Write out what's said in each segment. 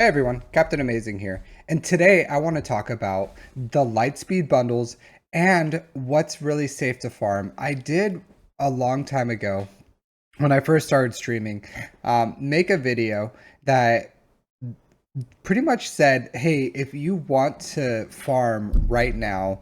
Hey everyone, Captain Amazing here, and today I want to talk about the LightSpeed bundles and what's really safe to farm. I did a long time ago when I first started streaming, make a video that pretty much said, hey, if you want to farm right now,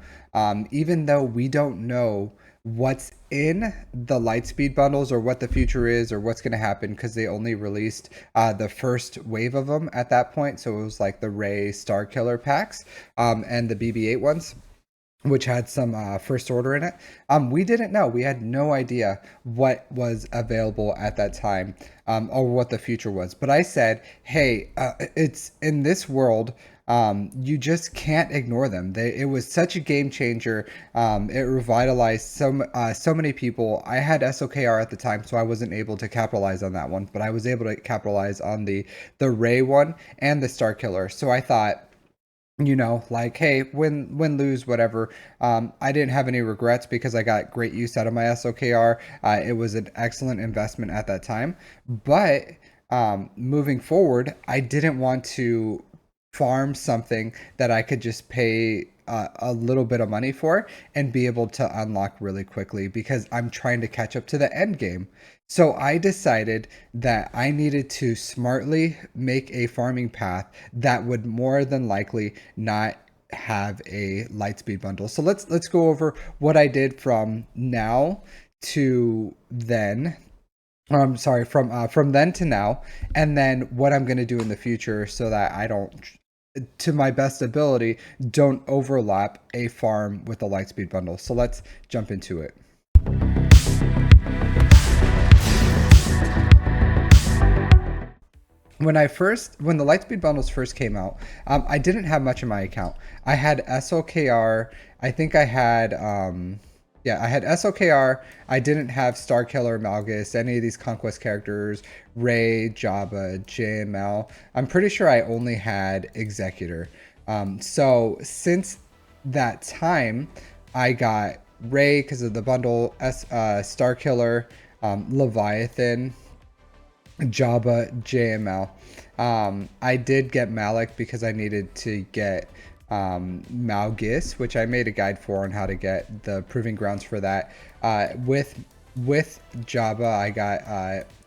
even though we don't know what's in the Lightspeed bundles or what the future is or what's going to happen, because they only released the first wave of them at that point. So it was like the Ray Star Killer packs and the BB-8 ones, which had some first order in it. We didn't know. We had no idea what was available at that time, or what the future was. But I said, hey, it's in this world. You just can't ignore them. It was such a game changer. It revitalized so many people. I had SOKR at the time, so I wasn't able to capitalize on that one, but I was able to capitalize on the Ray one and the Star Killer. So I thought, like, hey, win, lose, whatever. I didn't have any regrets because I got great use out of my SOKR. It was an excellent investment at that time. But moving forward, I didn't want to farm something that I could just pay a little bit of money for and be able to unlock really quickly, because I'm trying to catch up to the end game. So I decided that I needed to smartly make a farming path that would more than likely not have a Lightspeed bundle. So let's go over what I did from now to then. I'm sorry, from then to now, and then what I'm going to do in the future so that I don't, to my best ability, don't overlap a farm with the Lightspeed bundle. So let's jump into it. When the Lightspeed bundles first came out, I didn't have much in my account. I had SOKR. I think I had, I had SOKR. I didn't have Star Killer, Malgus, any of these Conquest characters, Ray, Jabba, JML. I'm pretty sure I only had Executor. So since that time, I got Ray because of the bundle, Star Killer, Leviathan, Jabba, JML. I did get Malik because I needed to get Malgus, which I made a guide for on how to get the proving grounds for that. With Jabba,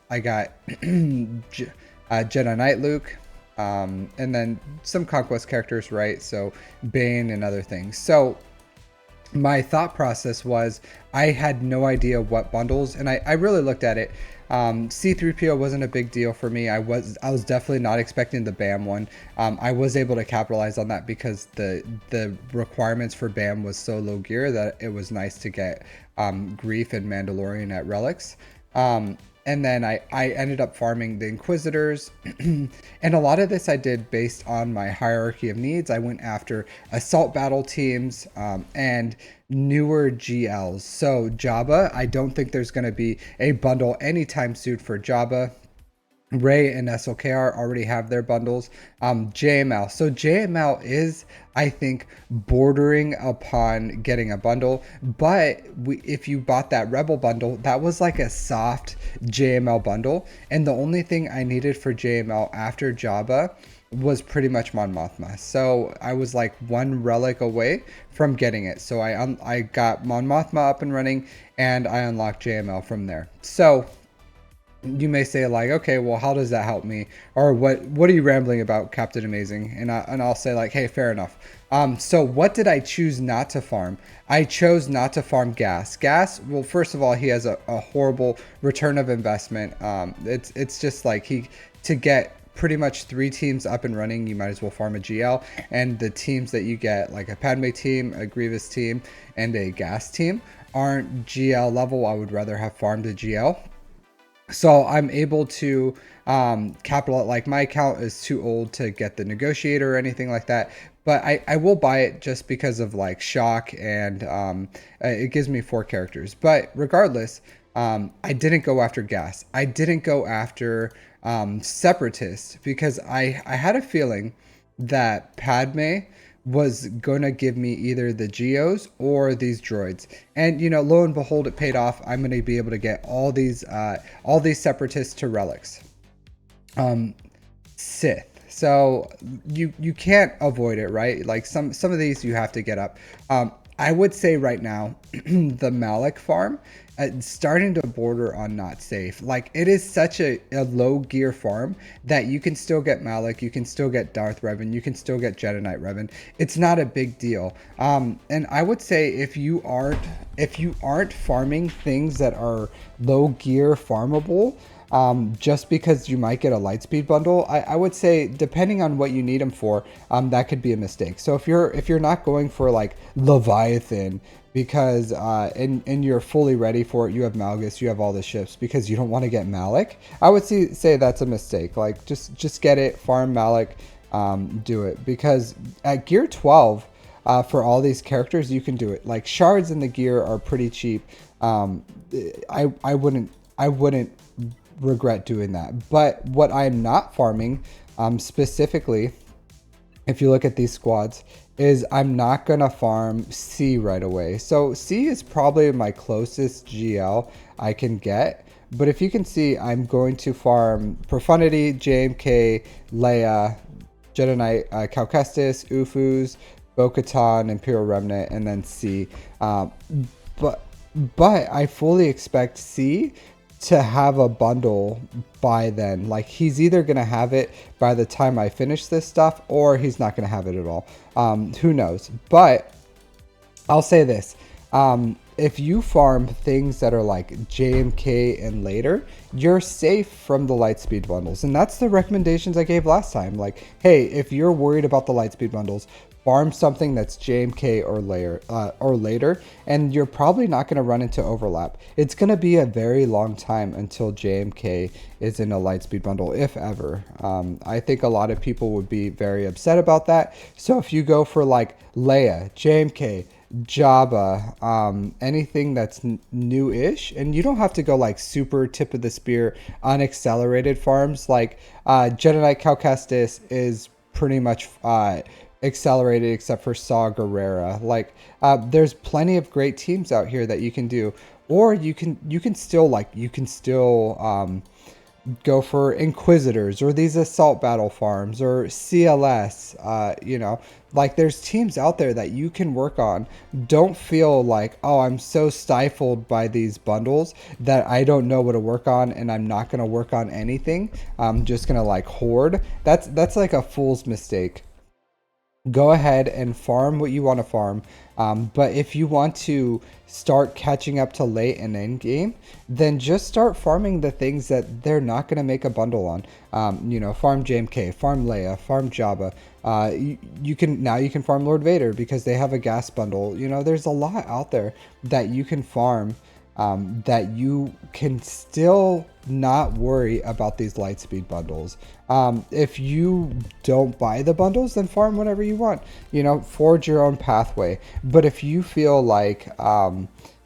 I got Jedi Knight Luke, and then some Conquest characters, right? So Bane and other things. So my thought process was, I had no idea what bundles, and I really looked at it. C3PO wasn't a big deal for me. I was definitely not expecting the BAM one. I was able to capitalize on that because the requirements for BAM was so low gear that it was nice to get Grief and Mandalorian at relics. And then I ended up farming the Inquisitors. And a lot of this I did based on my hierarchy of needs. I went after assault battle teams and newer GLs. So Jabba, I don't think there's going to be a bundle anytime soon for Jabba. Ray and SOKR already have their bundles. JML. So JML is, I think, bordering upon getting a bundle. But if you bought that Rebel bundle, that was like a soft JML bundle. And the only thing I needed for JML after Jabba was pretty much Mon Mothma. So I was like one relic away from getting it. So I got Mon Mothma up and running, and I unlocked JML from there. So you may say, like, okay, well, how does that help me? Or what are you rambling about, Captain Amazing? And I'll say, like, hey, fair enough. So what did I choose not to farm? I chose not to farm Gas. Gas, well, first of all, he has a horrible return of investment. It's just like to get pretty much 3 teams up and running, you might as well farm a GL. And the teams that you get, like a Padme team, a Grievous team, and a Gas team, aren't GL level. I would rather have farmed a GL. So I'm able to capital, like my account is too old to get the Negotiator or anything like that. But I will buy it just because of like shock, and it gives me 4 characters. But regardless, I didn't go after Gas. I didn't go after Separatists because I had a feeling that Padme was gonna give me either the Geos or these droids, and lo and behold, it paid off. I'm gonna be able to get all these Separatists to relics. Sith. So you can't avoid it, right? Like some of these you have to get up. I would say right now, the Malik farm, starting to border on not safe. Like it is such a low gear farm that you can still get Malik, you can still get Darth Revan, you can still get Jedi Knight Revan. It's not a big deal. And I would say if you aren't farming things that are low gear farmable, just because you might get a Lightspeed bundle, I would say depending on what you need them for, that could be a mistake. So if you're not going for like Leviathan because and you're fully ready for it, you have Malgus, you have all the ships because you don't want to get Malik, I would say that's a mistake. Like just get it, farm Malik, do it, because at gear 12. For all these characters, you can do it. Like shards in the gear are pretty cheap. I wouldn't regret doing that. But what I'm not farming, specifically, if you look at these squads, is I'm not gonna farm C right away. So C is probably my closest GL I can get. But if you can see, I'm going to farm Profundity, JMK, Leia, Jedi Knight, Cal Kestis, Ufus, Bo-Katan, Imperial Remnant, and then C. But I fully expect C to have a bundle by then. Like he's either gonna have it by the time I finish this stuff, or he's not gonna have it at all. Who knows? But I'll say this. If you farm things that are like JMK and later, you're safe from the Lightspeed bundles. And that's the recommendations I gave last time. Like, hey, if you're worried about the Lightspeed bundles, farm something that's JMK or later, and you're probably not going to run into overlap. It's going to be a very long time until JMK is in a Lightspeed bundle, if ever. I think a lot of people would be very upset about that. So if you go for like Leia, JMK, Jabba, anything that's new-ish, and you don't have to go like super tip of the spear unaccelerated farms. Like Jedi Knight Cal Kestis is pretty much accelerated except for Saw Gerrera. Like there's plenty of great teams out here that you can do, or you can still go for Inquisitors or these assault battle farms or CLS. Like there's teams out there that you can work on. Don't feel like, oh, I'm so stifled by these bundles that I don't know what to work on and I'm not going to work on anything. I'm just going to like hoard. That's like a fool's mistake. Go ahead and farm what you want to farm. But if you want to start catching up to late and end game, then just start farming the things that they're not going to make a bundle on. Farm JMK, farm Leia, farm Jabba. You can farm Lord Vader because they have a gas bundle. There's a lot out there that you can farm, that you can still not worry about these Lightspeed bundles. If you don't buy the bundles, then farm whatever you want, forge your own pathway. But if you feel like,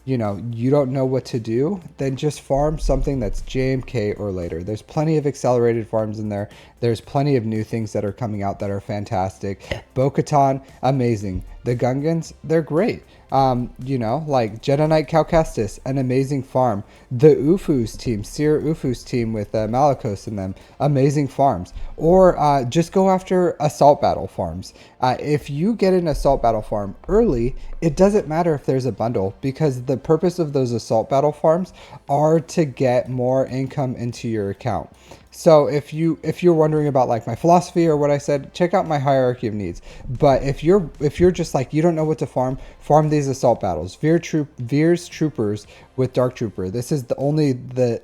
you don't know what to do, then just farm something that's JMK or later. There's plenty of accelerated farms in there. There's plenty of new things that are coming out that are fantastic. Bo-Katan, amazing. The Gungans, they're great. Like Jedi Knight Cal Kestis, an amazing farm. The Ufus team, Seer Ufus team with Malicos in them, amazing farms. Or just go after assault battle farms. If you get an assault battle farm early, it doesn't matter if there's a bundle, because the purpose of those assault battle farms are to get more income into your account. So if you're wondering about like my philosophy or what I said, check out my hierarchy of needs. But if you're just like you don't know what to farm these assault battles. Veer's troopers with Dark Trooper. This is the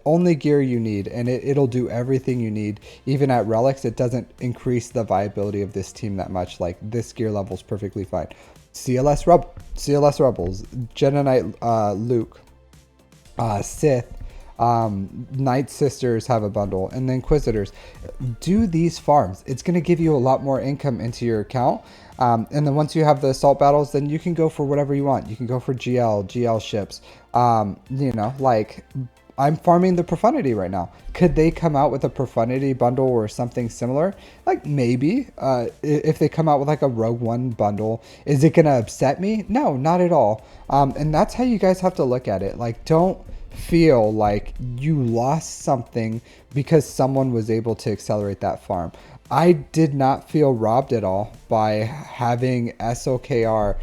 only gear you need, and it'll do everything you need. Even at relics, it doesn't increase the viability of this team that much. Like this gear level is perfectly fine. CLS Rebels, Jedi Knight Luke, Sith. Night Sisters have a bundle, and the Inquisitors. Do these farms. It's going to give you a lot more income into your account. And then once you have the assault battles, then you can go for whatever you want. You can go for GL ships. Like I'm farming the Profundity right now. Could they come out with a Profundity bundle or something similar? Like maybe. If they come out with like a Rogue One bundle, is it going to upset me? No, not at all. And that's how you guys have to look at it. Like don't feel like you lost something because someone was able to accelerate that farm. I did not feel robbed at all by having SOKR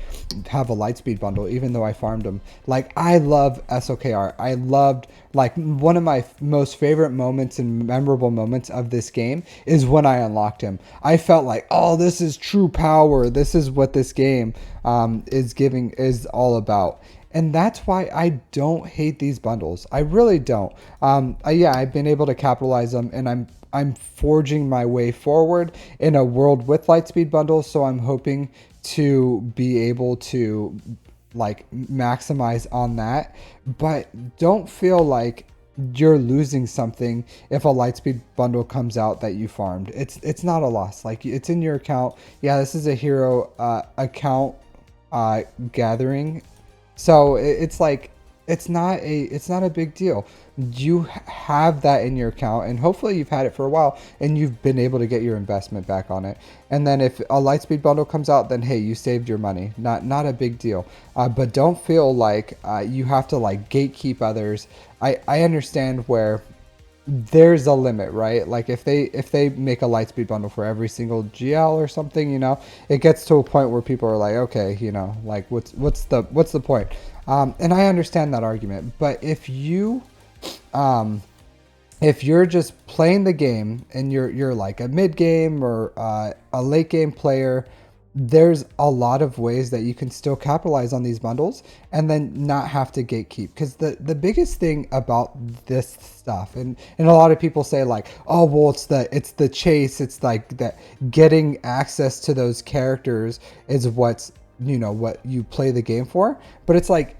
have a Lightspeed bundle, even though I farmed them. Like, I love SOKR. I loved, like, one of my most favorite moments and memorable moments of this game is when I unlocked him. I felt like, oh, this is true power. This is what this game is all about. And that's why I don't hate these bundles. I really don't. Yeah, I've been able to capitalize them, and I'm forging my way forward in a world with Lightspeed bundles. So I'm hoping to be able to like maximize on that. But don't feel like you're losing something if a Lightspeed bundle comes out that you farmed. It's not a loss. Like, it's in your account. Yeah, this is a hero account gathering, so it's like it's not a big deal. You have that in your account, and hopefully you've had it for a while and you've been able to get your investment back on it. And then if a Lightspeed bundle comes out, then hey, you saved your money. Not a big deal. But don't feel like you have to like gatekeep others. I understand where there's a limit, right? Like, if they make a Lightspeed bundle for every single GL or something, it gets to a point where people are like, okay, like, what's the point? And I understand that argument, but if you're just playing the game and you're like a mid game or a late game player, there's a lot of ways that you can still capitalize on these bundles and then not have to gatekeep. Because the biggest thing about this stuff, and a lot of people say like, oh, well, it's the chase, it's like that getting access to those characters is what you play the game for. But it's like,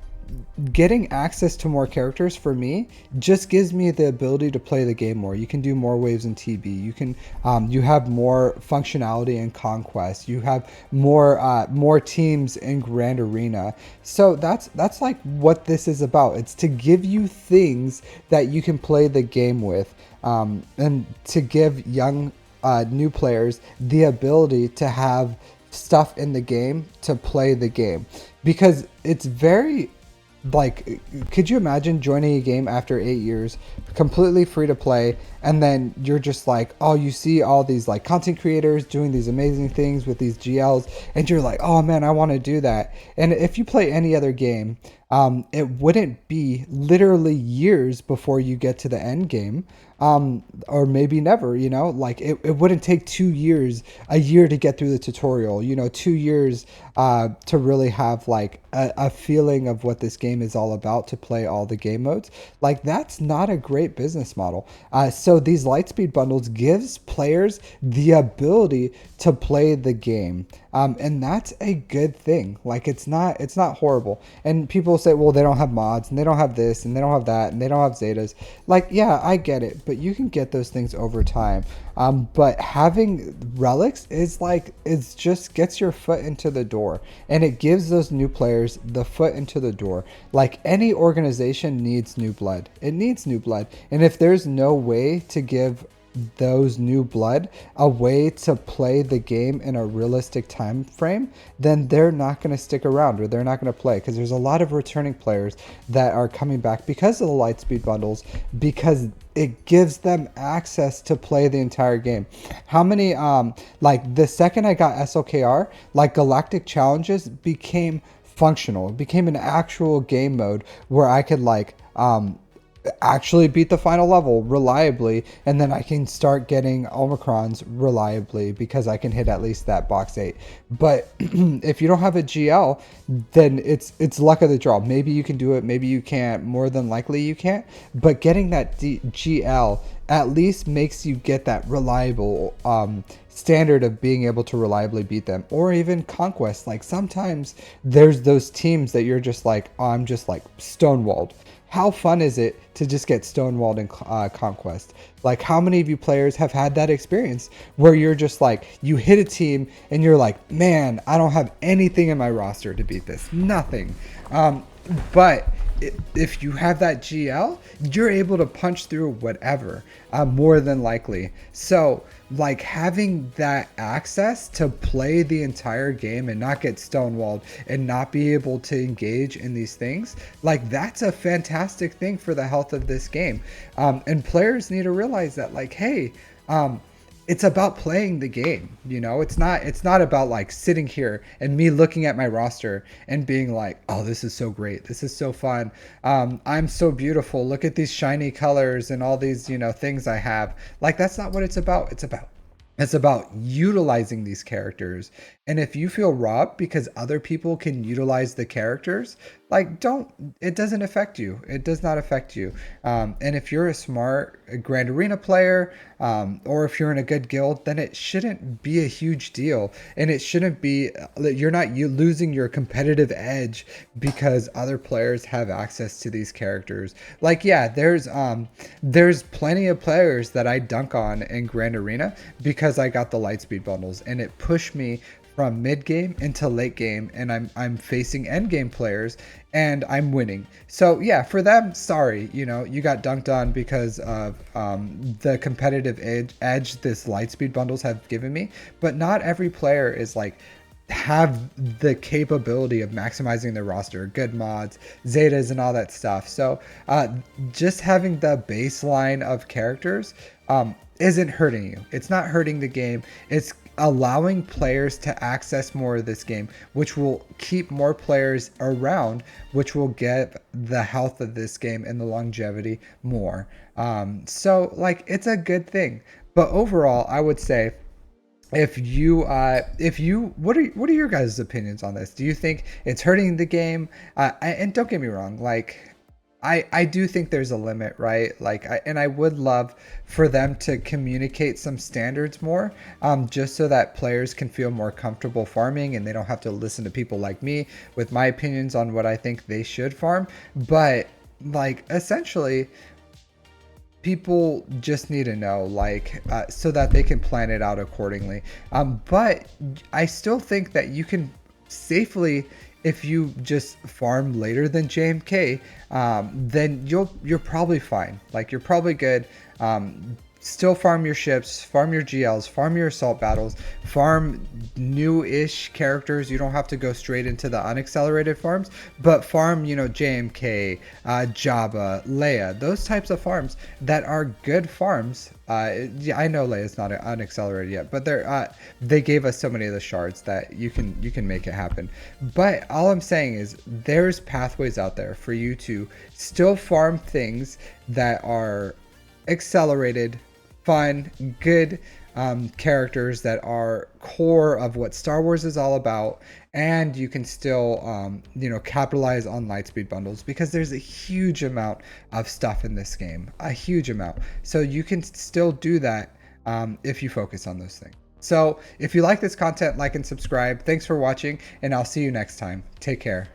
getting access to more characters for me just gives me the ability to play the game more. You can do more waves in TB. You can you have more functionality in Conquest. You have more teams in Grand Arena. So that's like what this is about. It's to give you things that you can play the game with, and to give young new players the ability to have stuff in the game to play the game. Because it's very, like, could you imagine joining a game after 8 years, completely free to play, and then you're just like, oh, you see all these like content creators doing these amazing things with these GLs, and you're like, oh man, I want to do that. And if you play any other game, it wouldn't be literally years before you get to the end game, or maybe never, like it wouldn't take 2 years, a year to get through the tutorial, 2 years to really have like a feeling of what this game is all about, to play all the game modes. Like, that's not a great business model. So these Lightspeed bundles gives players the ability to play the game. And that's a good thing. Like, it's not horrible. And people say, well, they don't have mods, and they don't have this, and they don't have that, and they don't have Zetas. Like, yeah, I get it, but you can get those things over time. But having relics is like, it's just gets your foot into the door, and it gives those new players the foot into the door. Like, any organization needs new blood. It needs new blood. And if there's no way to give those new blood a way to play the game in a realistic time frame, then they're not going to stick around, or they're not going to play. Because there's a lot of returning players that are coming back because of the Lightspeed bundles, because it gives them access to play the entire game. How many like, the second I got SOKR, like, galactic challenges became functional. It became an actual game mode where I could like actually beat the final level reliably, and then I can start getting Omicrons reliably because I can hit at least that box 8. But if you don't have a GL, then it's luck of the draw. Maybe you can do it, maybe you can't. More than likely you can't. But getting that GL at least makes you get that reliable standard of being able to reliably beat them. Or even Conquest. Like, sometimes there's those teams that you're just like, oh, I'm just like stonewalled. How fun is it to just get stonewalled in Conquest? Like, how many of you players have had that experience where you're just like, you hit a team and you're like, man, I don't have anything in my roster to beat this. Nothing. But if you have that GL, you're able to punch through whatever, more than likely. So, like, having that access to play the entire game and not get stonewalled and not be able to engage in these things, like, that's a fantastic thing for the health of this game. And players need to realize that, like, hey, it's about playing the game, you know. It's not about like sitting here and me looking at my roster and being like, oh, this is so great, this is so fun, I'm so beautiful, look at these shiny colors and all these, you know, things I have. Like, that's not what it's about. It's about utilizing these characters. And if you feel robbed because other people can utilize the characters, like, don't, it doesn't affect you. It does not affect you. And if you're a smart Grand Arena player, or if you're in a good guild, then it shouldn't be a huge deal. And it shouldn't be, you're not you losing your competitive edge because other players have access to these characters. Like, yeah, there's plenty of players that I dunk on in Grand Arena because I got the Lightspeed bundles, and it pushed me from mid game into late game, and I'm facing end game players and I'm winning. So yeah, for them, sorry, you know, you got dunked on because of the competitive edge this Lightspeed bundles have given me. But not every player is like have the capability of maximizing their roster, good mods, zetas, and all that stuff. So just having the baseline of characters isn't hurting you. It's not hurting the game. It's allowing players to access more of this game, which will keep more players around, which will get the health of this game and the longevity more. So like, it's a good thing. But overall, I would say, if you what are your guys' opinions on this? Do you think it's hurting the game? And don't get me wrong, like, I do think there's a limit, right? Like, I would love for them to communicate some standards more, just so that players can feel more comfortable farming and they don't have to listen to people like me with my opinions on what I think they should farm. But like, essentially, people just need to know, like, so that they can plan it out accordingly. But I still think that you can safely, if you just farm later than JMK, then you're probably fine. Like, you're probably good. Still farm your ships, farm your GLs, farm your assault battles, farm new-ish characters. You don't have to go straight into the unaccelerated farms, but farm, you know, JMK, Jabba, Leia, those types of farms that are good farms. Yeah, I know Leia's not unaccelerated yet, but they gave us so many of the shards that you can make it happen. But all I'm saying is, there's pathways out there for you to still farm things that are accelerated, fun, good characters that are core of what Star Wars is all about, and you can still you know, capitalize on Lightspeed bundles, because there's a huge amount of stuff in this game, a huge amount. So you can still do that if you focus on those things. So if you like this content, like and subscribe. Thanks for watching, and I'll see you next time. Take care.